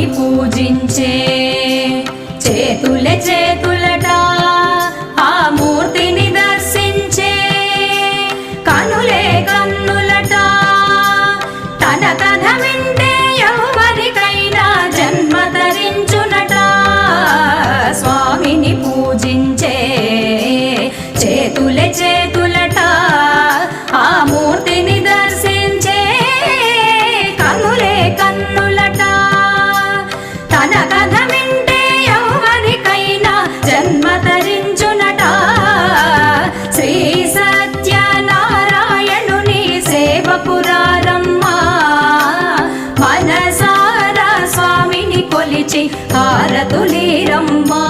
స్వామిని పూజించే చేతులే చేతులట ఆ మూర్తిని దర్శించే కనులే కన్నులట తన కథ వింటే ఎవరికైనా జన్మ ధరించునట స్వామిని పూజించే చేతులే చేతులట ఆ మూర్తిని దర్శించే కనులే కన్నులట తన కథ వింటే ఎవరికైనా జన్మ ధరించునట శ్రీ సత్యనారాయణుని సేవకురారమ్మా మనసారా స్వామిని కొలిచి హారతులీరమ్మా